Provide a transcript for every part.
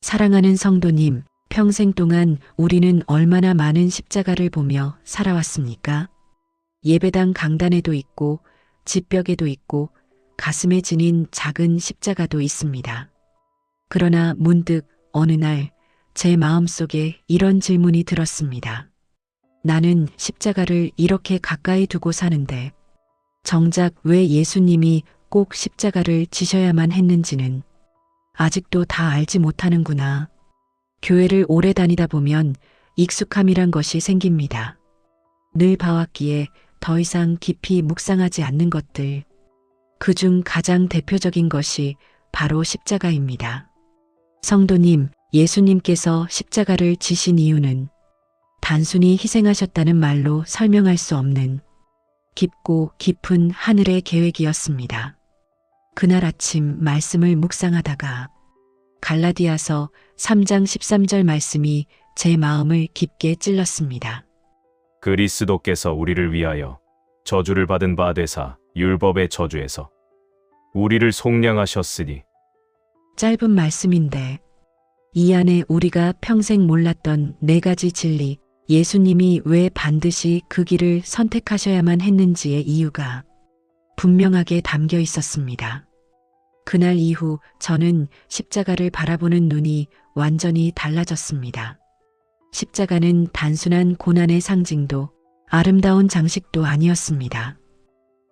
사랑하는 성도님, 평생 동안 우리는 얼마나 많은 십자가를 보며 살아왔습니까? 예배당 강단에도 있고, 집벽에도 있고, 가슴에 지닌 작은 십자가도 있습니다. 그러나 문득 어느 날 제 마음속에 이런 질문이 들었습니다. 나는 십자가를 이렇게 가까이 두고 사는데, 정작 왜 예수님이 꼭 십자가를 지셔야만 했는지는 아직도 다 알지 못하는구나. 교회를 오래 다니다 보면 익숙함이란 것이 생깁니다. 늘 봐왔기에 더 이상 깊이 묵상하지 않는 것들. 그중 가장 대표적인 것이 바로 십자가입니다. 성도님, 예수님께서 십자가를 지신 이유는 단순히 희생하셨다는 말로 설명할 수 없는 깊고 깊은 하늘의 계획이었습니다. 그날 아침 말씀을 묵상하다가 갈라디아서 3장 13절 말씀이 제 마음을 깊게 찔렀습니다. 그리스도께서 우리를 위하여 저주를 받은 바 되사 율법의 저주에서 우리를 속량하셨으니. 짧은 말씀인데 이 안에 우리가 평생 몰랐던 4가지 진리, 예수님이 왜 반드시 그 길을 선택하셔야만 했는지의 이유가 분명하게 담겨 있었습니다. 그날 이후 저는 십자가를 바라보는 눈이 완전히 달라졌습니다. 십자가는 단순한 고난의 상징도 아름다운 장식도 아니었습니다.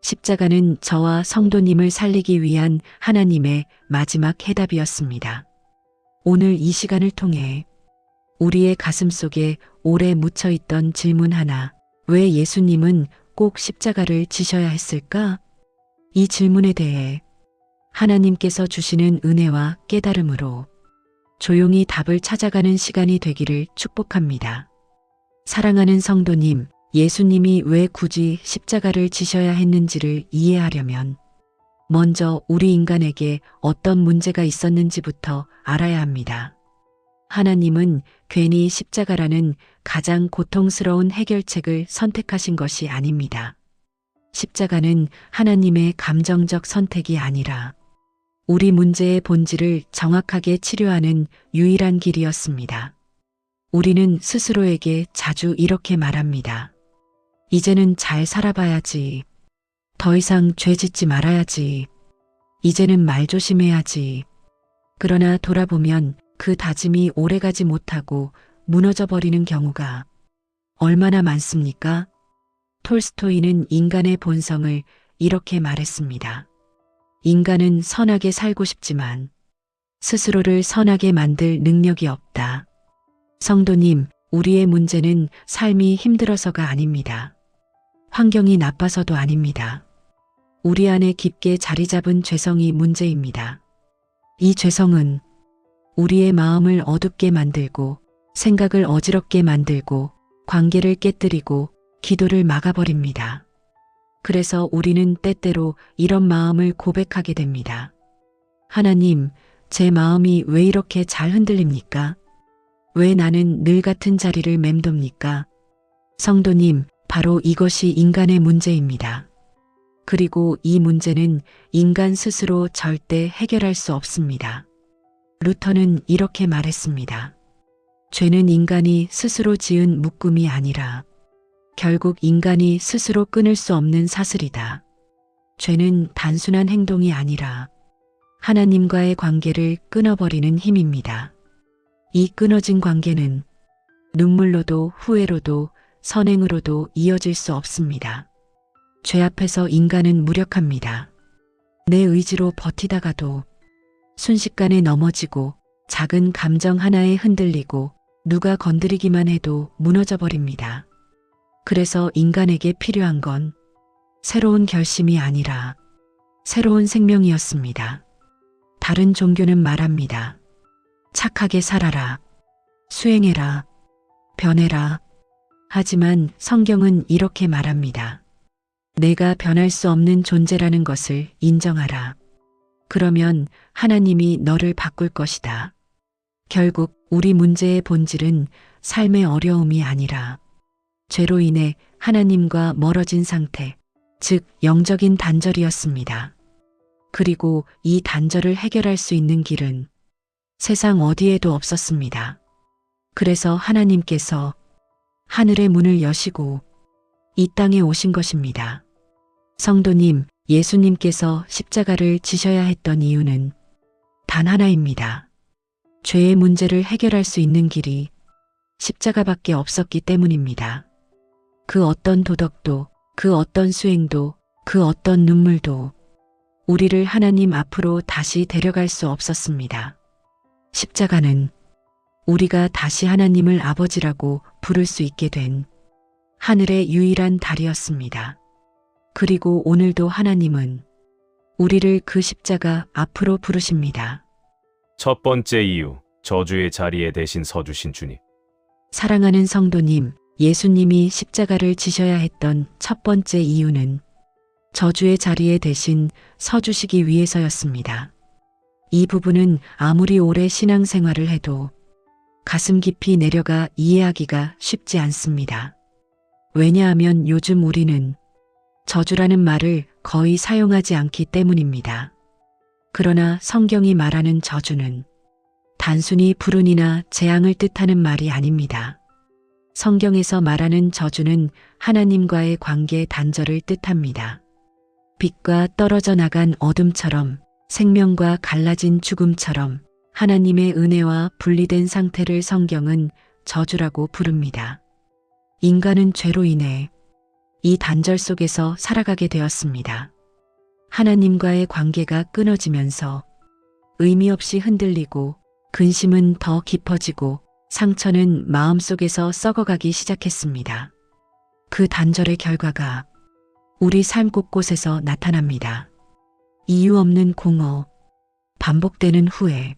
십자가는 저와 성도님을 살리기 위한 하나님의 마지막 해답이었습니다. 오늘 이 시간을 통해 우리의 가슴 속에 오래 묻혀있던 질문 하나, 왜 예수님은 꼭 십자가를 지셔야 했을까? 이 질문에 대해 하나님께서 주시는 은혜와 깨달음으로 조용히 답을 찾아가는 시간이 되기를 축복합니다. 사랑하는 성도님, 예수님이 왜 굳이 십자가를 지셔야 했는지를 이해하려면 먼저 우리 인간에게 어떤 문제가 있었는지부터 알아야 합니다. 하나님은 괜히 십자가라는 가장 고통스러운 해결책을 선택하신 것이 아닙니다. 십자가는 하나님의 감정적 선택이 아니라 우리 문제의 본질을 정확하게 치료하는 유일한 길이었습니다. 우리는 스스로에게 자주 이렇게 말합니다. 이제는 잘 살아봐야지. 더 이상 죄 짓지 말아야지. 이제는 말 조심해야지. 그러나 돌아보면 그 다짐이 오래가지 못하고 무너져 버리는 경우가 얼마나 많습니까? 톨스토이는 인간의 본성을 이렇게 말했습니다. 인간은 선하게 살고 싶지만 스스로를 선하게 만들 능력이 없다. 성도님, 우리의 문제는 삶이 힘들어서가 아닙니다. 환경이 나빠서도 아닙니다. 우리 안에 깊게 자리 잡은 죄성이 문제입니다. 이 죄성은 우리의 마음을 어둡게 만들고 생각을 어지럽게 만들고 관계를 깨뜨리고 기도를 막아버립니다. 그래서 우리는 때때로 이런 마음을 고백하게 됩니다. 하나님, 제 마음이 왜 이렇게 잘 흔들립니까? 왜 나는 늘 같은 자리를 맴돕니까? 성도님, 바로 이것이 인간의 문제입니다. 그리고 이 문제는 인간 스스로 절대 해결할 수 없습니다. 루터는 이렇게 말했습니다. 죄는 인간이 스스로 지은 묶음이 아니라 결국 인간이 스스로 끊을 수 없는 사슬이다. 죄는 단순한 행동이 아니라 하나님과의 관계를 끊어버리는 힘입니다. 이 끊어진 관계는 눈물로도 후회로도 선행으로도 이어질 수 없습니다. 죄 앞에서 인간은 무력합니다. 내 의지로 버티다가도 순식간에 넘어지고 작은 감정 하나에 흔들리고 누가 건드리기만 해도 무너져 버립니다. 그래서 인간에게 필요한 건 새로운 결심이 아니라 새로운 생명이었습니다. 다른 종교는 말합니다. 착하게 살아라. 수행해라. 변해라. 하지만 성경은 이렇게 말합니다. 내가 변할 수 없는 존재라는 것을 인정하라. 그러면 하나님이 너를 바꿀 것이다. 결국 우리 문제의 본질은 삶의 어려움이 아니라 죄로 인해 하나님과 멀어진 상태, 즉 영적인 단절이었습니다. 그리고 이 단절을 해결할 수 있는 길은 세상 어디에도 없었습니다. 그래서 하나님께서 하늘의 문을 여시고 이 땅에 오신 것입니다. 성도님, 예수님께서 십자가를 지셔야 했던 이유는 단 하나입니다. 죄의 문제를 해결할 수 있는 길이 십자가밖에 없었기 때문입니다. 그 어떤 도덕도, 그 어떤 수행도, 그 어떤 눈물도 우리를 하나님 앞으로 다시 데려갈 수 없었습니다. 십자가는 우리가 다시 하나님을 아버지라고 부를 수 있게 된 하늘의 유일한 달이었습니다. 그리고 오늘도 하나님은 우리를 그 십자가 앞으로 부르십니다. 첫 번째 이유, 저주의 자리에 대신 서주신 주님. 사랑하는 성도님, 예수님이 십자가를 지셔야 했던 첫 번째 이유는 저주의 자리에 대신 서주시기 위해서였습니다. 이 부분은 아무리 오래 신앙생활을 해도 가슴 깊이 내려가 이해하기가 쉽지 않습니다. 왜냐하면 요즘 우리는 저주라는 말을 거의 사용하지 않기 때문입니다. 그러나 성경이 말하는 저주는 단순히 불운이나 재앙을 뜻하는 말이 아닙니다. 성경에서 말하는 저주는 하나님과의 관계 단절을 뜻합니다. 빛과 떨어져 나간 어둠처럼, 생명과 갈라진 죽음처럼 하나님의 은혜와 분리된 상태를 성경은 저주라고 부릅니다. 인간은 죄로 인해 이 단절 속에서 살아가게 되었습니다. 하나님과의 관계가 끊어지면서 의미 없이 흔들리고 근심은 더 깊어지고 상처는 마음속에서 썩어가기 시작했습니다. 그 단절의 결과가 우리 삶 곳곳에서 나타납니다. 이유 없는 공허, 반복되는 후회,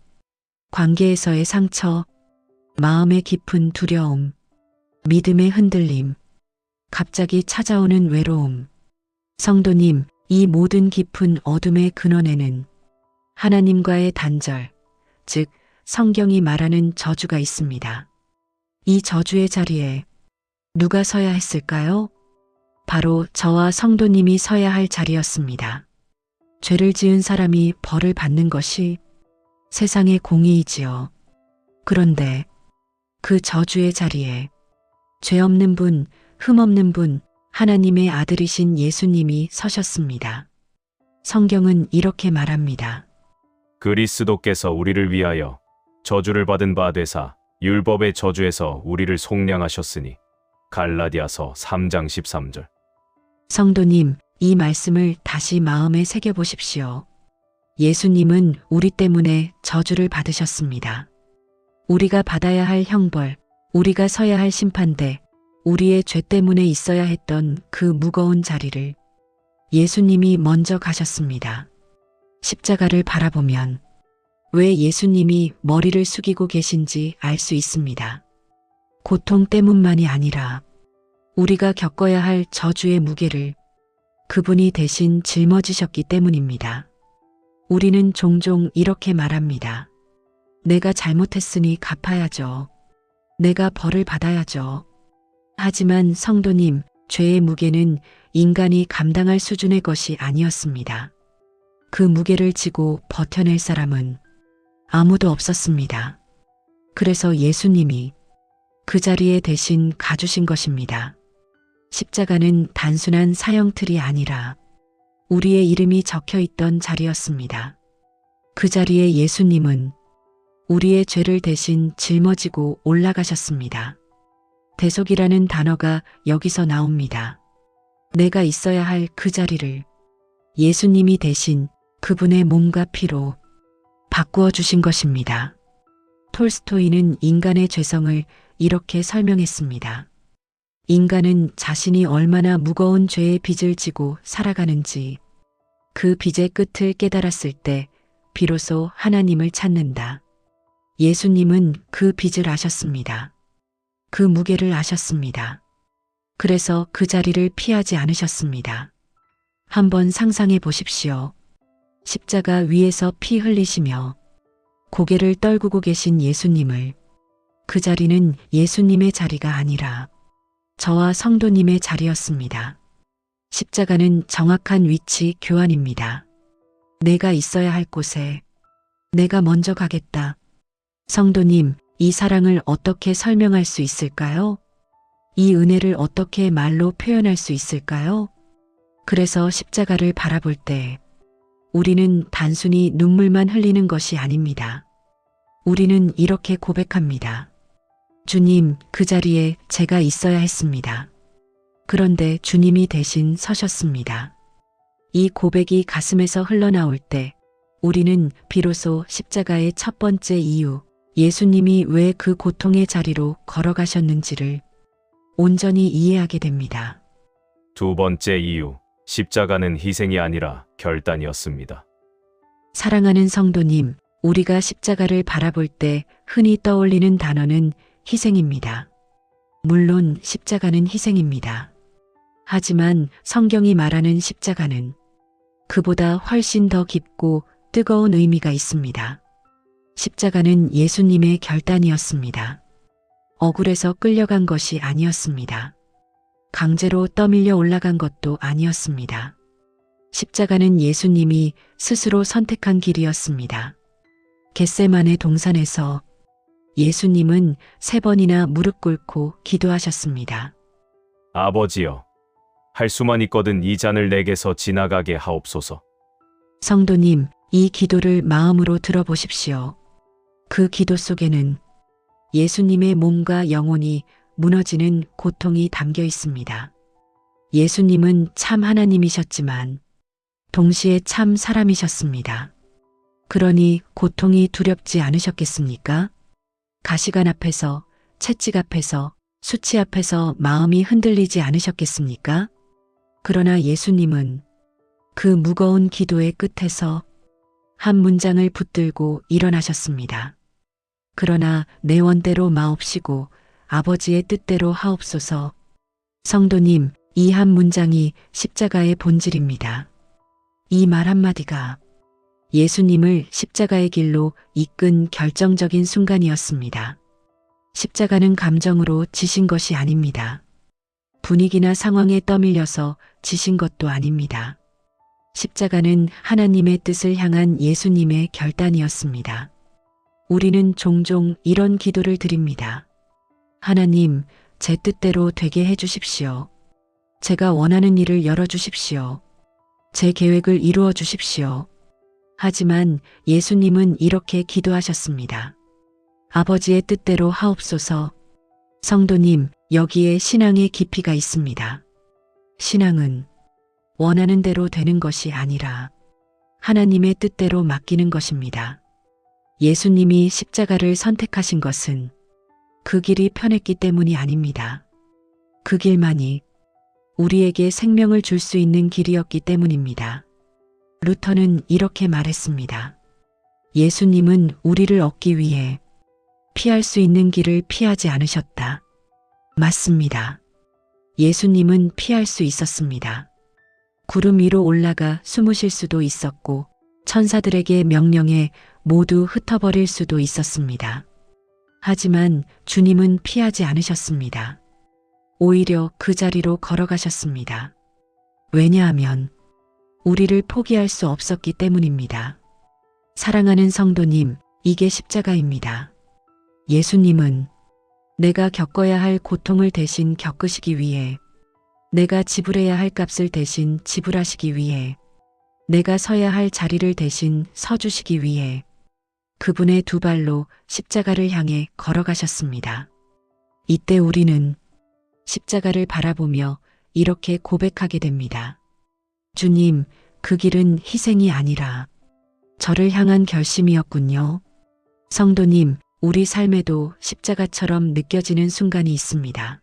관계에서의 상처, 마음의 깊은 두려움, 믿음의 흔들림, 갑자기 찾아오는 외로움. 성도님, 이 모든 깊은 어둠의 근원에는 하나님과의 단절, 즉 성경이 말하는 저주가 있습니다. 이 저주의 자리에 누가 서야 했을까요? 바로 저와 성도님이 서야 할 자리였습니다. 죄를 지은 사람이 벌을 받는 것이 세상의 공의이지요. 그런데 그 저주의 자리에 죄 없는 분, 흠 없는 분, 하나님의 아들이신 예수님이 서셨습니다. 성경은 이렇게 말합니다. 그리스도께서 우리를 위하여 저주를 받은 바 되사 율법의 저주에서 우리를 속량하셨으니. 갈라디아서 3장 13절. 성도님, 이 말씀을 다시 마음에 새겨보십시오. 예수님은 우리 때문에 저주를 받으셨습니다. 우리가 받아야 할 형벌, 우리가 서야 할 심판대, 우리의 죄 때문에 있어야 했던 그 무거운 자리를 예수님이 먼저 가셨습니다. 십자가를 바라보면 왜 예수님이 머리를 숙이고 계신지 알 수 있습니다. 고통 때문만이 아니라 우리가 겪어야 할 저주의 무게를 그분이 대신 짊어지셨기 때문입니다. 우리는 종종 이렇게 말합니다. 내가 잘못했으니 갚아야죠. 내가 벌을 받아야죠. 하지만 성도님, 죄의 무게는 인간이 감당할 수준의 것이 아니었습니다. 그 무게를 지고 버텨낼 사람은 아무도 없었습니다. 그래서 예수님이 그 자리에 대신 가주신 것입니다. 십자가는 단순한 사형틀이 아니라 우리의 이름이 적혀 있던 자리였습니다. 그 자리에 예수님은 우리의 죄를 대신 짊어지고 올라가셨습니다. 대속이라는 단어가 여기서 나옵니다. 내가 있어야 할 그 자리를 예수님이 대신 그분의 몸과 피로 바꾸어 주신 것입니다. 톨스토이는 인간의 죄성을 이렇게 설명했습니다. 인간은 자신이 얼마나 무거운 죄의 빚을 지고 살아가는지 그 빚의 끝을 깨달았을 때 비로소 하나님을 찾는다. 예수님은 그 빚을 아셨습니다. 그 무게를 아셨습니다. 그래서 그 자리를 피하지 않으셨습니다. 한번 상상해 보십시오. 십자가 위에서 피 흘리시며 고개를 떨구고 계신 예수님을, 그 자리는 예수님의 자리가 아니라 저와 성도님의 자리였습니다. 십자가는 정확한 위치 교환입니다. 내가 있어야 할 곳에 내가 먼저 가겠다. 성도님, 이 사랑을 어떻게 설명할 수 있을까요? 이 은혜를 어떻게 말로 표현할 수 있을까요? 그래서 십자가를 바라볼 때 우리는 단순히 눈물만 흘리는 것이 아닙니다. 우리는 이렇게 고백합니다. 주님, 그 자리에 제가 있어야 했습니다. 그런데 주님이 대신 서셨습니다. 이 고백이 가슴에서 흘러나올 때 우리는 비로소 십자가의 첫 번째 이유, 예수님이 왜 그 고통의 자리로 걸어가셨는지를 온전히 이해하게 됩니다. 두 번째 이유, 십자가는 희생이 아니라 결단이었습니다. 사랑하는 성도님, 우리가 십자가를 바라볼 때 흔히 떠올리는 단어는 희생입니다. 물론 십자가는 희생입니다. 하지만 성경이 말하는 십자가는 그보다 훨씬 더 깊고 뜨거운 의미가 있습니다. 십자가는 예수님의 결단이었습니다. 억울해서 끌려간 것이 아니었습니다. 강제로 떠밀려 올라간 것도 아니었습니다. 십자가는 예수님이 스스로 선택한 길이었습니다. 겟세마네 동산에서 예수님은 3번이나 무릎 꿇고 기도하셨습니다. 아버지여, 할 수만 있거든 이 잔을 내게서 지나가게 하옵소서. 성도님, 이 기도를 마음으로 들어보십시오. 그 기도 속에는 예수님의 몸과 영혼이 무너지는 고통이 담겨 있습니다. 예수님은 참 하나님이셨지만 동시에 참 사람이셨습니다. 그러니 고통이 두렵지 않으셨겠습니까? 가시관 앞에서, 채찍 앞에서, 수치 앞에서 마음이 흔들리지 않으셨겠습니까? 그러나 예수님은 그 무거운 기도의 끝에서 한 문장을 붙들고 일어나셨습니다. 그러나 내 원대로 마옵시고 아버지의 뜻대로 하옵소서. 성도님, 이 한 문장이 십자가의 본질입니다. 이 말 한마디가 예수님을 십자가의 길로 이끈 결정적인 순간이었습니다. 십자가는 감정으로 지신 것이 아닙니다. 분위기나 상황에 떠밀려서 지신 것도 아닙니다. 십자가는 하나님의 뜻을 향한 예수님의 결단이었습니다. 우리는 종종 이런 기도를 드립니다. 하나님, 제 뜻대로 되게 해주십시오. 제가 원하는 일을 열어주십시오. 제 계획을 이루어 주십시오. 하지만 예수님은 이렇게 기도하셨습니다. 아버지의 뜻대로 하옵소서. 성도님, 여기에 신앙의 깊이가 있습니다. 신앙은 원하는 대로 되는 것이 아니라 하나님의 뜻대로 맡기는 것입니다. 예수님이 십자가를 선택하신 것은 그 길이 편했기 때문이 아닙니다. 그 길만이 우리에게 생명을 줄 수 있는 길이었기 때문입니다. 루터는 이렇게 말했습니다. 예수님은 우리를 얻기 위해 피할 수 있는 길을 피하지 않으셨다. 맞습니다. 예수님은 피할 수 있었습니다. 구름 위로 올라가 숨으실 수도 있었고 천사들에게 명령해 모두 흩어버릴 수도 있었습니다. 하지만 주님은 피하지 않으셨습니다. 오히려 그 자리로 걸어가셨습니다. 왜냐하면 우리를 포기할 수 없었기 때문입니다. 사랑하는 성도님, 이게 십자가입니다. 예수님은 내가 겪어야 할 고통을 대신 겪으시기 위해, 내가 지불해야 할 값을 대신 지불하시기 위해, 내가 서야 할 자리를 대신 서주시기 위해 그분의 두 발로 십자가를 향해 걸어가셨습니다. 이때 우리는 십자가를 바라보며 이렇게 고백하게 됩니다. 주님, 그 길은 희생이 아니라 저를 향한 결심이었군요. 성도님, 우리 삶에도 십자가처럼 느껴지는 순간이 있습니다.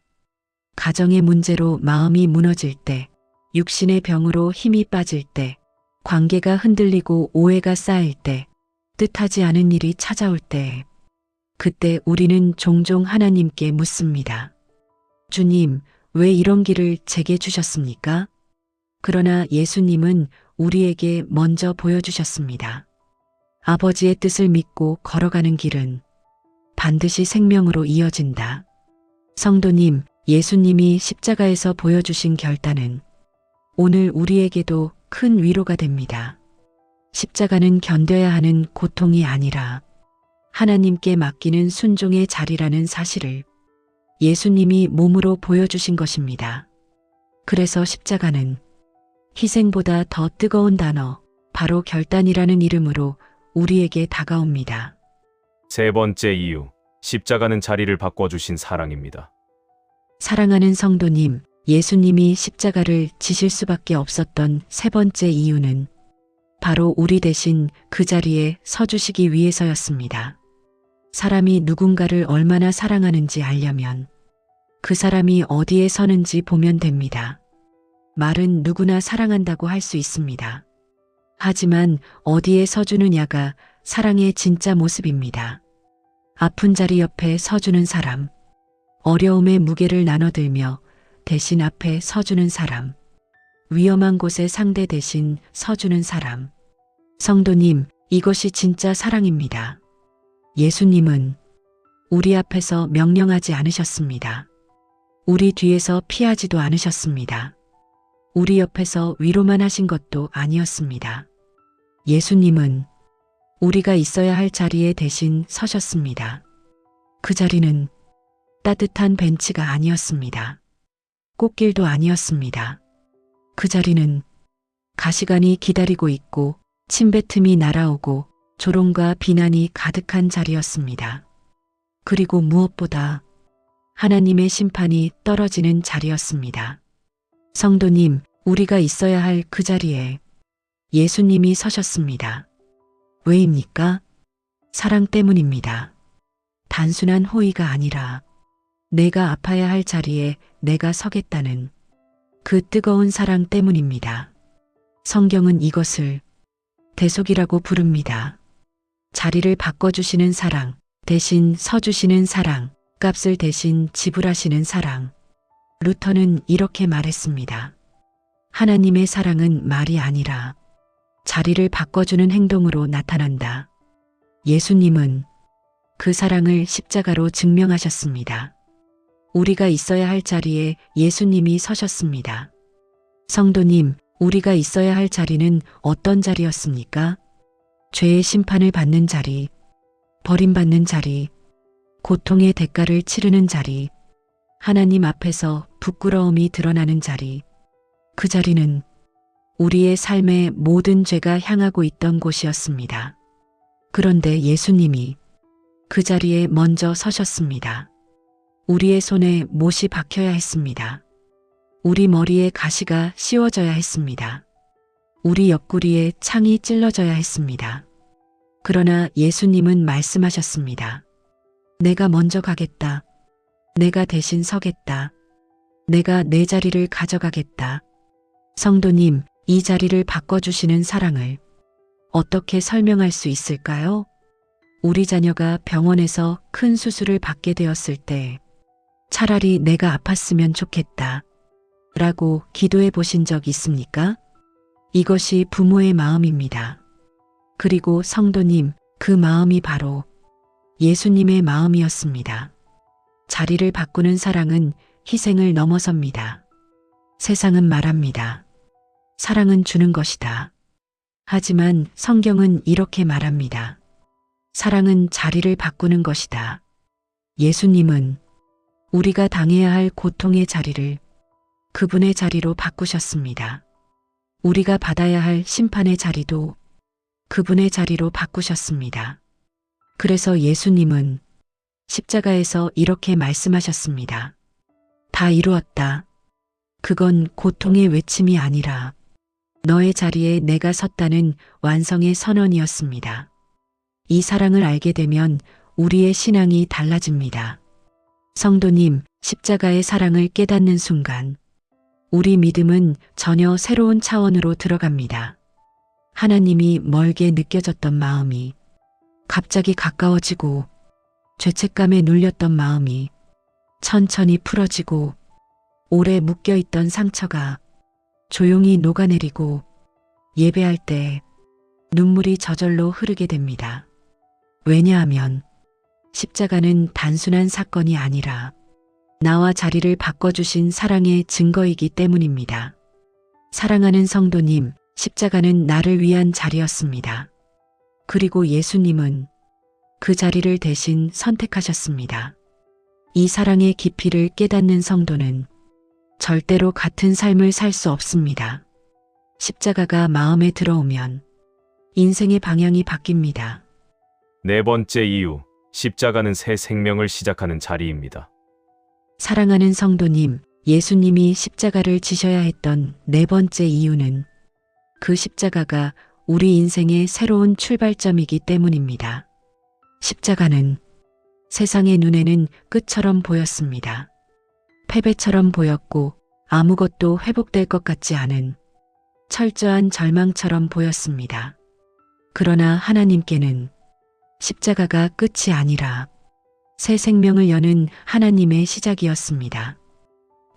가정의 문제로 마음이 무너질 때, 육신의 병으로 힘이 빠질 때, 관계가 흔들리고 오해가 쌓일 때, 뜻하지 않은 일이 찾아올 때, 그때 우리는 종종 하나님께 묻습니다. 주님, 왜 이런 길을 제게 주셨습니까? 그러나 예수님은 우리에게 먼저 보여주셨습니다. 아버지의 뜻을 믿고 걸어가는 길은 반드시 생명으로 이어진다. 성도님, 예수님이 십자가에서 보여주신 결단은 오늘 우리에게도 큰 위로가 됩니다. 십자가는 견뎌야 하는 고통이 아니라 하나님께 맡기는 순종의 자리라는 사실을 예수님이 몸으로 보여주신 것입니다. 그래서 십자가는 희생보다 더 뜨거운 단어, 바로 결단이라는 이름으로 우리에게 다가옵니다. 세 번째 이유, 십자가는 자리를 바꿔주신 사랑입니다. 사랑하는 성도님, 예수님이 십자가를 지실 수밖에 없었던 세 번째 이유는 바로 우리 대신 그 자리에 서주시기 위해서였습니다. 사람이 누군가를 얼마나 사랑하는지 알려면 그 사람이 어디에 서는지 보면 됩니다. 말은 누구나 사랑한다고 할 수 있습니다. 하지만 어디에 서주느냐가 사랑의 진짜 모습입니다. 아픈 자리 옆에 서주는 사람, 어려움의 무게를 나눠들며 대신 앞에 서주는 사람, 위험한 곳에 상대 대신 서주는 사람. 성도님, 이것이 진짜 사랑입니다. 예수님은 우리 앞에서 명령하지 않으셨습니다. 우리 뒤에서 피하지도 않으셨습니다. 우리 옆에서 위로만 하신 것도 아니었습니다. 예수님은 우리가 있어야 할 자리에 대신 서셨습니다. 그 자리는 따뜻한 벤치가 아니었습니다. 꽃길도 아니었습니다. 그 자리는 가시관이 기다리고 있고 침뱉음이 날아오고 조롱과 비난이 가득한 자리였습니다. 그리고 무엇보다 하나님의 심판이 떨어지는 자리였습니다. 성도님, 우리가 있어야 할 그 자리에 예수님이 서셨습니다. 왜입니까? 사랑 때문입니다. 단순한 호의가 아니라 내가 아파야 할 자리에 내가 서겠다는 그 뜨거운 사랑 때문입니다. 성경은 이것을 대속이라고 부릅니다. 자리를 바꿔주시는 사랑, 대신 서주시는 사랑, 값을 대신 지불하시는 사랑. 루터는 이렇게 말했습니다. 하나님의 사랑은 말이 아니라 자리를 바꿔주는 행동으로 나타난다. 예수님은 그 사랑을 십자가로 증명하셨습니다. 우리가 있어야 할 자리에 예수님이 서셨습니다. 성도님, 우리가 있어야 할 자리는 어떤 자리였습니까? 죄의 심판을 받는 자리, 버림받는 자리, 고통의 대가를 치르는 자리, 하나님 앞에서 부끄러움이 드러나는 자리. 그 자리는 우리의 삶의 모든 죄가 향하고 있던 곳이었습니다. 그런데 예수님이 그 자리에 먼저 서셨습니다. 우리의 손에 못이 박혀야 했습니다. 우리 머리에 가시가 씌워져야 했습니다. 우리 옆구리에 창이 찔러져야 했습니다. 그러나 예수님은 말씀하셨습니다. 내가 먼저 가겠다. 내가 대신 서겠다. 내가 내 자리를 가져가겠다. 성도님, 이 자리를 바꿔주시는 사랑을 어떻게 설명할 수 있을까요? 우리 자녀가 병원에서 큰 수술을 받게 되었을 때 차라리 내가 아팠으면 좋겠다 라고 기도해 보신 적 있습니까? 이것이 부모의 마음입니다. 그리고 성도님, 그 마음이 바로 예수님의 마음이었습니다. 자리를 바꾸는 사랑은 희생을 넘어섭니다. 세상은 말합니다. 사랑은 주는 것이다. 하지만 성경은 이렇게 말합니다. 사랑은 자리를 바꾸는 것이다. 예수님은 우리가 당해야 할 고통의 자리를 그분의 자리로 바꾸셨습니다. 우리가 받아야 할 심판의 자리도 그분의 자리로 바꾸셨습니다. 그래서 예수님은 십자가에서 이렇게 말씀하셨습니다. 다 이루었다. 그건 고통의 외침이 아니라 너의 자리에 내가 섰다는 완성의 선언이었습니다. 이 사랑을 알게 되면 우리의 신앙이 달라집니다. 성도님, 십자가의 사랑을 깨닫는 순간 우리 믿음은 전혀 새로운 차원으로 들어갑니다. 하나님이 멀게 느껴졌던 마음이 갑자기 가까워지고 죄책감에 눌렸던 마음이 천천히 풀어지고 오래 묶여있던 상처가 조용히 녹아내리고 예배할 때 눈물이 저절로 흐르게 됩니다. 왜냐하면 십자가는 단순한 사건이 아니라 나와 자리를 바꿔주신 사랑의 증거이기 때문입니다. 사랑하는 성도님, 십자가는 나를 위한 자리였습니다. 그리고 예수님은 그 자리를 대신 선택하셨습니다. 이 사랑의 깊이를 깨닫는 성도는 절대로 같은 삶을 살 수 없습니다. 십자가가 마음에 들어오면 인생의 방향이 바뀝니다. 네 번째 이유, 십자가는 새 생명을 시작하는 자리입니다. 사랑하는 성도님, 예수님이 십자가를 지셔야 했던 네 번째 이유는 그 십자가가 우리 인생의 새로운 출발점이기 때문입니다. 십자가는 세상의 눈에는 끝처럼 보였습니다. 패배처럼 보였고 아무것도 회복될 것 같지 않은 철저한 절망처럼 보였습니다. 그러나 하나님께는 십자가가 끝이 아니라 새 생명을 여는 하나님의 시작이었습니다.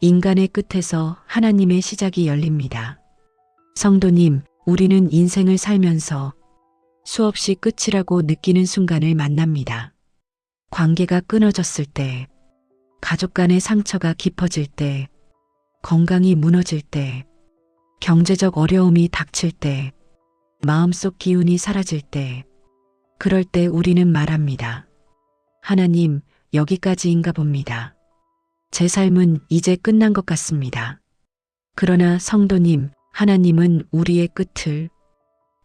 인간의 끝에서 하나님의 시작이 열립니다. 성도님, 우리는 인생을 살면서 수없이 끝이라고 느끼는 순간을 만납니다. 관계가 끊어졌을 때, 가족 간의 상처가 깊어질 때, 건강이 무너질 때, 경제적 어려움이 닥칠 때, 마음속 기운이 사라질 때, 그럴 때 우리는 말합니다. 하나님, 여기까지인가 봅니다. 제 삶은 이제 끝난 것 같습니다. 그러나 성도님, 하나님은 우리의 끝을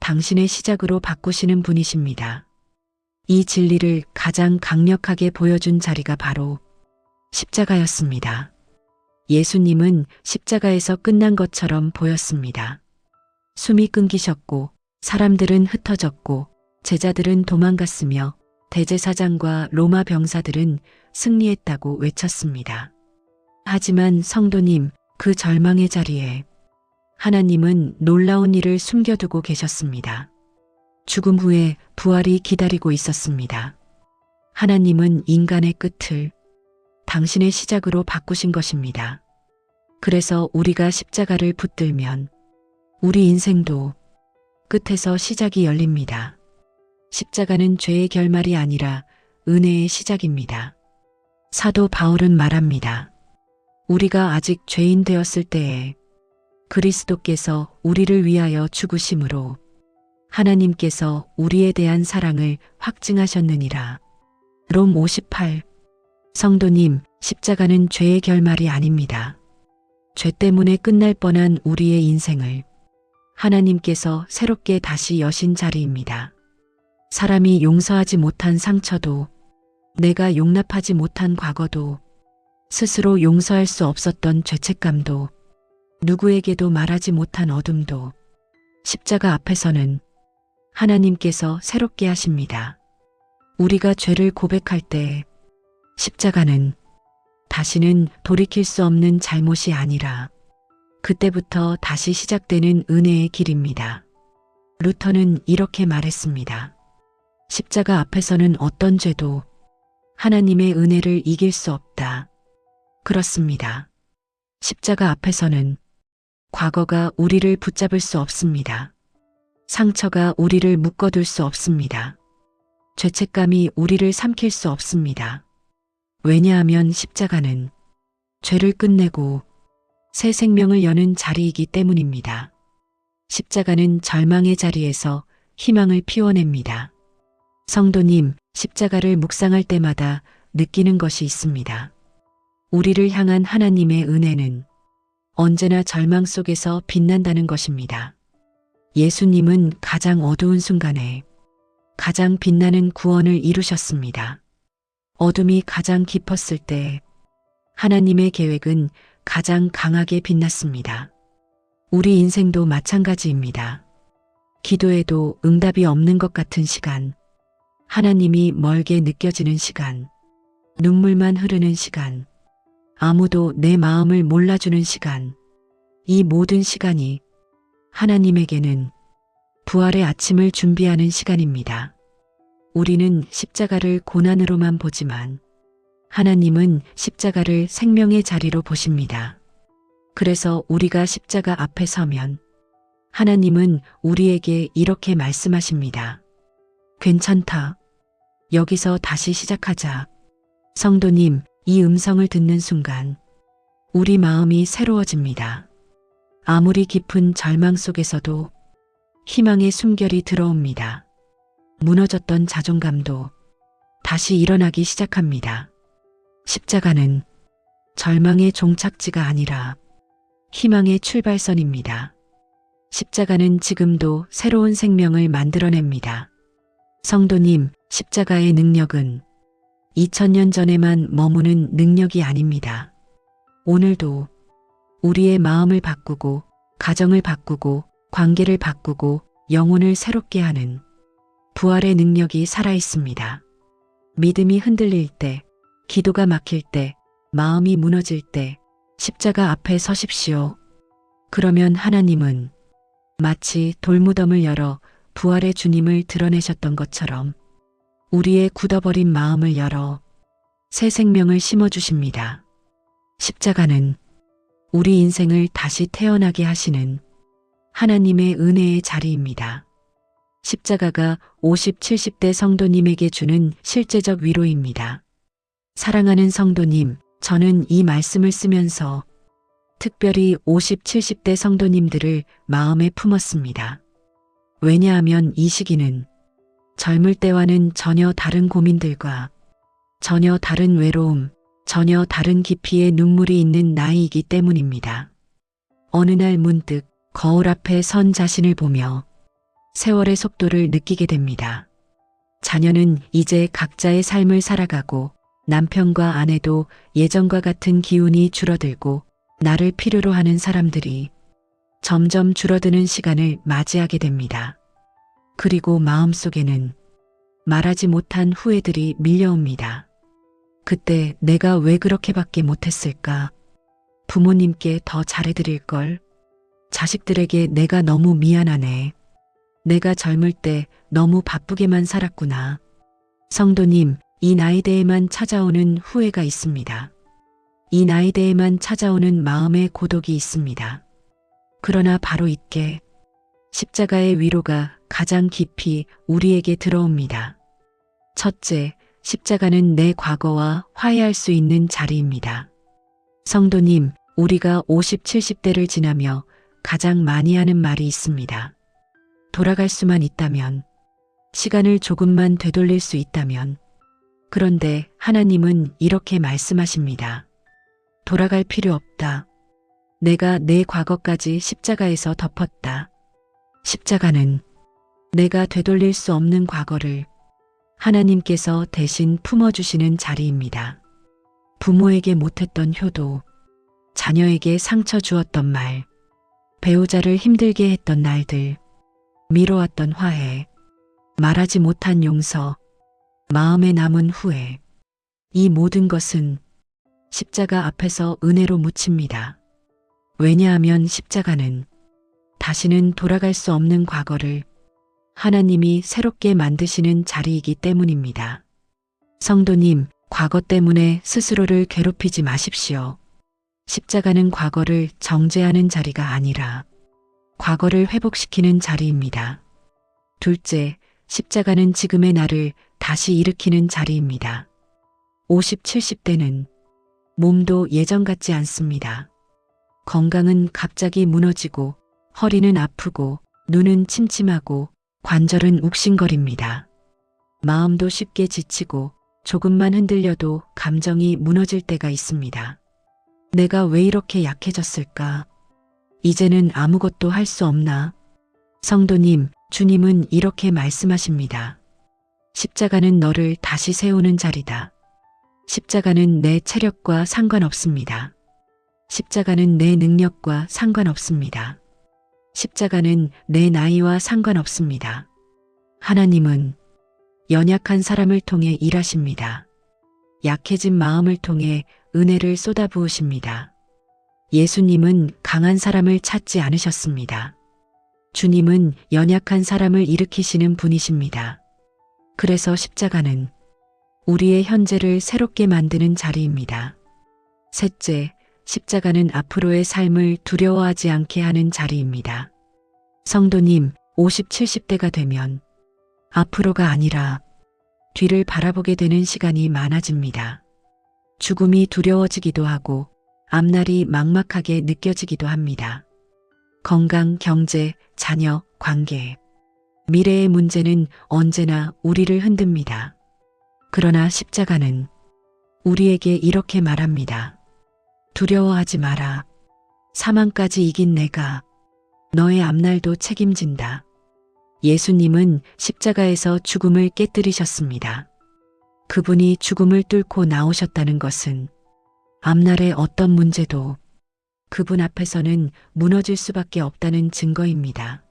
당신의 시작으로 바꾸시는 분이십니다. 이 진리를 가장 강력하게 보여준 자리가 바로 십자가였습니다. 예수님은 십자가에서 끝난 것처럼 보였습니다. 숨이 끊기셨고 사람들은 흩어졌고 제자들은 도망갔으며 대제사장과 로마 병사들은 승리했다고 외쳤습니다. 하지만 성도님, 그 절망의 자리에 하나님은 놀라운 일을 숨겨두고 계셨습니다. 죽음 후에 부활이 기다리고 있었습니다. 하나님은 인간의 끝을 당신의 시작으로 바꾸신 것입니다. 그래서 우리가 십자가를 붙들면 우리 인생도 끝에서 시작이 열립니다. 십자가는 죄의 결말이 아니라 은혜의 시작입니다. 사도 바울은 말합니다. 우리가 아직 죄인 되었을 때에 그리스도께서 우리를 위하여 죽으심으로 하나님께서 우리에 대한 사랑을 확증하셨느니라. 롬 58. 성도님, 십자가는 죄의 결말이 아닙니다. 죄 때문에 끝날 뻔한 우리의 인생을 하나님께서 새롭게 다시 여신 자리입니다. 사람이 용서하지 못한 상처도, 내가 용납하지 못한 과거도, 스스로 용서할 수 없었던 죄책감도, 누구에게도 말하지 못한 어둠도 십자가 앞에서는 하나님께서 새롭게 하십니다. 우리가 죄를 고백할 때 십자가는 다시는 돌이킬 수 없는 잘못이 아니라 그때부터 다시 시작되는 은혜의 길입니다. 루터는 이렇게 말했습니다. 십자가 앞에서는 어떤 죄도 하나님의 은혜를 이길 수 없다. 그렇습니다. 십자가 앞에서는 과거가 우리를 붙잡을 수 없습니다. 상처가 우리를 묶어둘 수 없습니다. 죄책감이 우리를 삼킬 수 없습니다. 왜냐하면 십자가는 죄를 끝내고 새 생명을 여는 자리이기 때문입니다. 십자가는 절망의 자리에서 희망을 피워냅니다. 성도님, 십자가를 묵상할 때마다 느끼는 것이 있습니다. 우리를 향한 하나님의 은혜는 언제나 절망 속에서 빛난다는 것입니다. 예수님은 가장 어두운 순간에 가장 빛나는 구원을 이루셨습니다. 어둠이 가장 깊었을 때 하나님의 계획은 가장 강하게 빛났습니다. 우리 인생도 마찬가지입니다. 기도해도 응답이 없는 것 같은 시간, 하나님이 멀게 느껴지는 시간, 눈물만 흐르는 시간, 아무도 내 마음을 몰라주는 시간, 이 모든 시간이 하나님에게는 부활의 아침을 준비하는 시간입니다. 우리는 십자가를 고난으로만 보지만 하나님은 십자가를 생명의 자리로 보십니다. 그래서 우리가 십자가 앞에 서면 하나님은 우리에게 이렇게 말씀하십니다. 괜찮다. 여기서 다시 시작하자. 성도님, 이 음성을 듣는 순간 우리 마음이 새로워집니다. 아무리 깊은 절망 속에서도 희망의 숨결이 들어옵니다. 무너졌던 자존감도 다시 일어나기 시작합니다. 십자가는 절망의 종착지가 아니라 희망의 출발선입니다. 십자가는 지금도 새로운 생명을 만들어냅니다. 성도님, 십자가의 능력은 2000년 전에만 머무는 능력이 아닙니다. 오늘도 우리의 마음을 바꾸고 가정을 바꾸고 관계를 바꾸고 영혼을 새롭게 하는 부활의 능력이 살아있습니다. 믿음이 흔들릴 때, 기도가 막힐 때, 마음이 무너질 때 십자가 앞에 서십시오. 그러면 하나님은 마치 돌무덤을 열어 부활의 주님을 드러내셨던 것처럼 우리의 굳어버린 마음을 열어 새 생명을 심어주십니다. 십자가는 우리 인생을 다시 태어나게 하시는 하나님의 은혜의 자리입니다. 십자가가 50, 70대 성도님에게 주는 실제적 위로입니다. 사랑하는 성도님, 저는 이 말씀을 쓰면서 특별히 50, 70대 성도님들을 마음에 품었습니다. 왜냐하면 이 시기는 젊을 때와는 전혀 다른 고민들과 전혀 다른 외로움, 전혀 다른 깊이의 눈물이 있는 나이이기 때문입니다. 어느 날 문득 거울 앞에 선 자신을 보며 세월의 속도를 느끼게 됩니다. 자녀는 이제 각자의 삶을 살아가고 남편과 아내도 예전과 같은 기운이 줄어들고 나를 필요로 하는 사람들이 점점 줄어드는 시간을 맞이하게 됩니다. 그리고 마음속에는 말하지 못한 후회들이 밀려옵니다. 그때 내가 왜 그렇게밖에 못했을까? 부모님께 더 잘해드릴 걸? 자식들에게 내가 너무 미안하네. 내가 젊을 때 너무 바쁘게만 살았구나. 성도님, 이 나이대에만 찾아오는 후회가 있습니다. 이 나이대에만 찾아오는 마음의 고독이 있습니다. 그러나 바로 이때 십자가의 위로가 가장 깊이 우리에게 들어옵니다. 첫째, 십자가는 내 과거와 화해할 수 있는 자리입니다. 성도님, 우리가 50, 70대를 지나며 가장 많이 하는 말이 있습니다. 돌아갈 수만 있다면, 시간을 조금만 되돌릴 수 있다면. 그런데 하나님은 이렇게 말씀하십니다. 돌아갈 필요 없다. 내가 내 과거까지 십자가에서 덮었다. 십자가는 내가 되돌릴 수 없는 과거를 하나님께서 대신 품어주시는 자리입니다. 부모에게 못했던 효도, 자녀에게 상처 주었던 말, 배우자를 힘들게 했던 날들, 미뤄왔던 화해, 말하지 못한 용서, 마음에 남은 후회, 이 모든 것은 십자가 앞에서 은혜로 묻힙니다. 왜냐하면 십자가는 다시는 돌아갈 수 없는 과거를 하나님이 새롭게 만드시는 자리이기 때문입니다. 성도님, 과거 때문에 스스로를 괴롭히지 마십시오. 십자가는 과거를 정죄하는 자리가 아니라 과거를 회복시키는 자리입니다. 둘째, 십자가는 지금의 나를 다시 일으키는 자리입니다. 50, 70대는 몸도 예전 같지 않습니다. 건강은 갑자기 무너지고 허리는 아프고 눈은 침침하고 관절은 욱신거립니다. 마음도 쉽게 지치고 조금만 흔들려도 감정이 무너질 때가 있습니다. 내가 왜 이렇게 약해졌을까? 이제는 아무것도 할 수 없나? 성도님, 주님은 이렇게 말씀하십니다. 십자가는 너를 다시 세우는 자리다. 십자가는 내 체력과 상관없습니다. 십자가는 내 능력과 상관없습니다. 십자가는 내 나이와 상관없습니다. 하나님은 연약한 사람을 통해 일하십니다. 약해진 마음을 통해 은혜를 쏟아부으십니다. 예수님은 강한 사람을 찾지 않으셨습니다. 주님은 연약한 사람을 일으키시는 분이십니다. 그래서 십자가는 우리의 현재를 새롭게 만드는 자리입니다. 셋째, 십자가는 앞으로의 삶을 두려워하지 않게 하는 자리입니다. 성도님, 50, 70대가 되면 앞으로가 아니라 뒤를 바라보게 되는 시간이 많아집니다. 죽음이 두려워지기도 하고 앞날이 막막하게 느껴지기도 합니다. 건강, 경제, 자녀, 관계, 미래의 문제는 언제나 우리를 흔듭니다. 그러나 십자가는 우리에게 이렇게 말합니다. 두려워하지 마라. 사망까지 이긴 내가 너의 앞날도 책임진다. 예수님은 십자가에서 죽음을 깨뜨리셨습니다. 그분이 죽음을 뚫고 나오셨다는 것은 앞날의 어떤 문제도 그분 앞에서는 무너질 수밖에 없다는 증거입니다.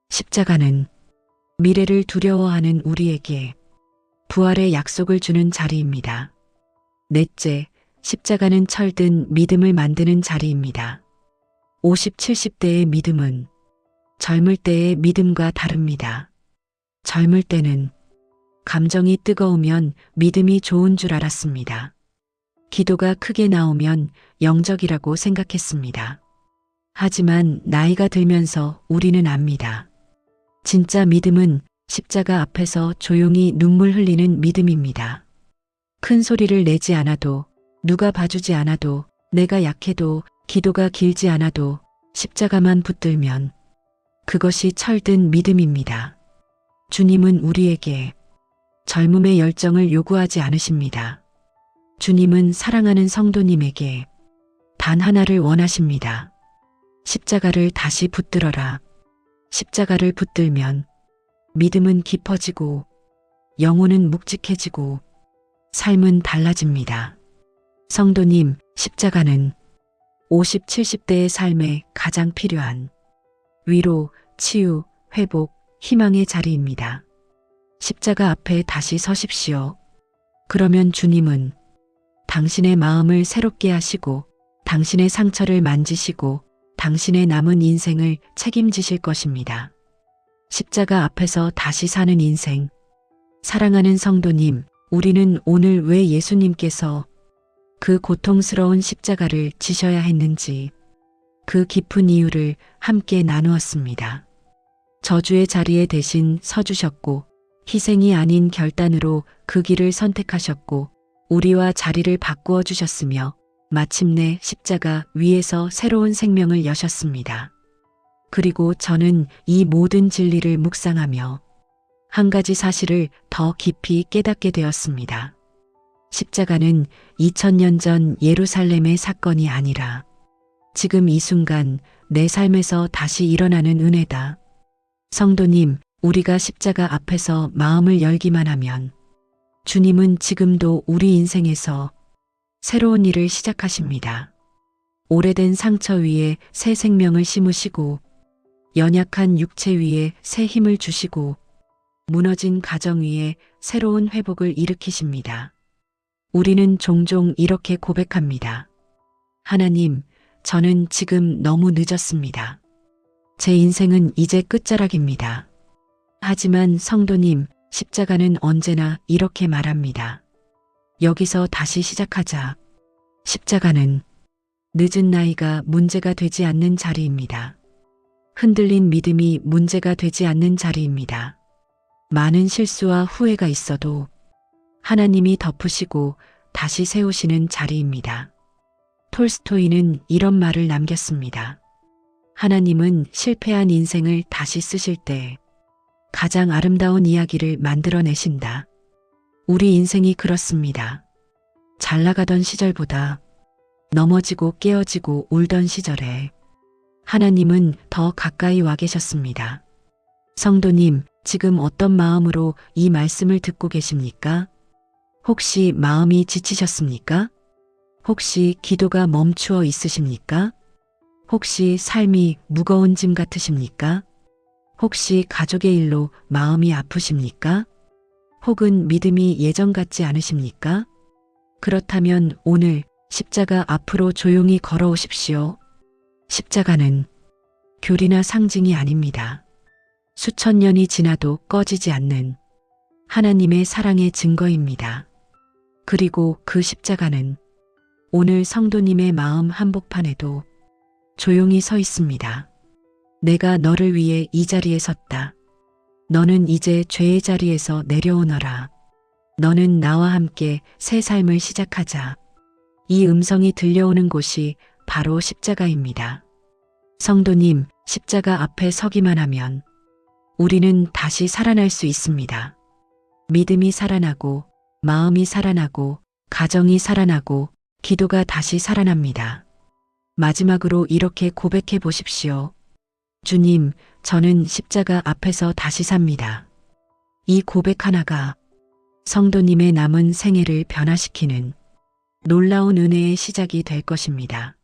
십자가는 미래를 두려워하는 우리에게 부활의 약속을 주는 자리입니다. 넷째, 십자가는 철든 믿음을 만드는 자리입니다. 50, 70대의 믿음은 젊을 때의 믿음과 다릅니다. 젊을 때는 감정이 뜨거우면 믿음이 좋은 줄 알았습니다. 기도가 크게 나오면 영적이라고 생각했습니다. 하지만 나이가 들면서 우리는 압니다. 진짜 믿음은 십자가 앞에서 조용히 눈물 흘리는 믿음입니다. 큰 소리를 내지 않아도, 누가 봐주지 않아도, 내가 약해도, 기도가 길지 않아도 십자가만 붙들면 그것이 철든 믿음입니다. 주님은 우리에게 젊음의 열정을 요구하지 않으십니다. 주님은 사랑하는 성도님에게 단 하나를 원하십니다. 십자가를 다시 붙들어라. 십자가를 붙들면 믿음은 깊어지고 영혼은 묵직해지고 삶은 달라집니다. 성도님, 십자가는 50, 70대의 삶에 가장 필요한 위로, 치유, 회복, 희망의 자리입니다. 십자가 앞에 다시 서십시오. 그러면 주님은 당신의 마음을 새롭게 하시고 당신의 상처를 만지시고 당신의 남은 인생을 책임지실 것입니다. 십자가 앞에서 다시 사는 인생. 사랑하는 성도님, 우리는 오늘 왜 예수님께서 그 고통스러운 십자가를 지셔야 했는지 그 깊은 이유를 함께 나누었습니다. 저주의 자리에 대신 서주셨고 희생이 아닌 결단으로 그 길을 선택하셨고 우리와 자리를 바꾸어 주셨으며 마침내 십자가 위에서 새로운 생명을 여셨습니다. 그리고 저는 이 모든 진리를 묵상하며 한 가지 사실을 더 깊이 깨닫게 되었습니다. 십자가는 2000년 전 예루살렘의 사건이 아니라 지금 이 순간 내 삶에서 다시 일어나는 은혜다. 성도님, 우리가 십자가 앞에서 마음을 열기만 하면 주님은 지금도 우리 인생에서 새로운 일을 시작하십니다. 오래된 상처 위에 새 생명을 심으시고 연약한 육체 위에 새 힘을 주시고 무너진 가정 위에 새로운 회복을 일으키십니다. 우리는 종종 이렇게 고백합니다. 하나님, 저는 지금 너무 늦었습니다. 제 인생은 이제 끝자락입니다. 하지만 성도님, 십자가는 언제나 이렇게 말합니다. 여기서 다시 시작하자. 십자가는 늦은 나이가 문제가 되지 않는 자리입니다. 흔들린 믿음이 문제가 되지 않는 자리입니다. 많은 실수와 후회가 있어도 하나님이 덮으시고 다시 세우시는 자리입니다. 톨스토이는 이런 말을 남겼습니다. 하나님은 실패한 인생을 다시 쓰실 때 가장 아름다운 이야기를 만들어내신다. 우리 인생이 그렇습니다. 잘 나가던 시절보다 넘어지고 깨어지고 울던 시절에 하나님은 더 가까이 와 계셨습니다. 성도님, 지금 어떤 마음으로 이 말씀을 듣고 계십니까? 혹시 마음이 지치셨습니까? 혹시 기도가 멈추어 있으십니까? 혹시 삶이 무거운 짐 같으십니까? 혹시 가족의 일로 마음이 아프십니까? 혹은 믿음이 예전 같지 않으십니까? 그렇다면 오늘 십자가 앞으로 조용히 걸어오십시오. 십자가는 교리나 상징이 아닙니다. 수천 년이 지나도 꺼지지 않는 하나님의 사랑의 증거입니다. 그리고 그 십자가는 오늘 성도님의 마음 한복판에도 조용히 서 있습니다. 내가 너를 위해 이 자리에 섰다. 너는 이제 죄의 자리에서 내려오너라. 너는 나와 함께 새 삶을 시작하자. 이 음성이 들려오는 곳이 바로 십자가입니다. 성도님, 십자가 앞에 서기만 하면 우리는 다시 살아날 수 있습니다. 믿음이 살아나고 마음이 살아나고 가정이 살아나고 기도가 다시 살아납니다. 마지막으로 이렇게 고백해 보십시오. 주님, 저는 십자가 앞에서 다시 삽니다. 이 고백 하나가 성도님의 남은 생애를 변화시키는 놀라운 은혜의 시작이 될 것입니다.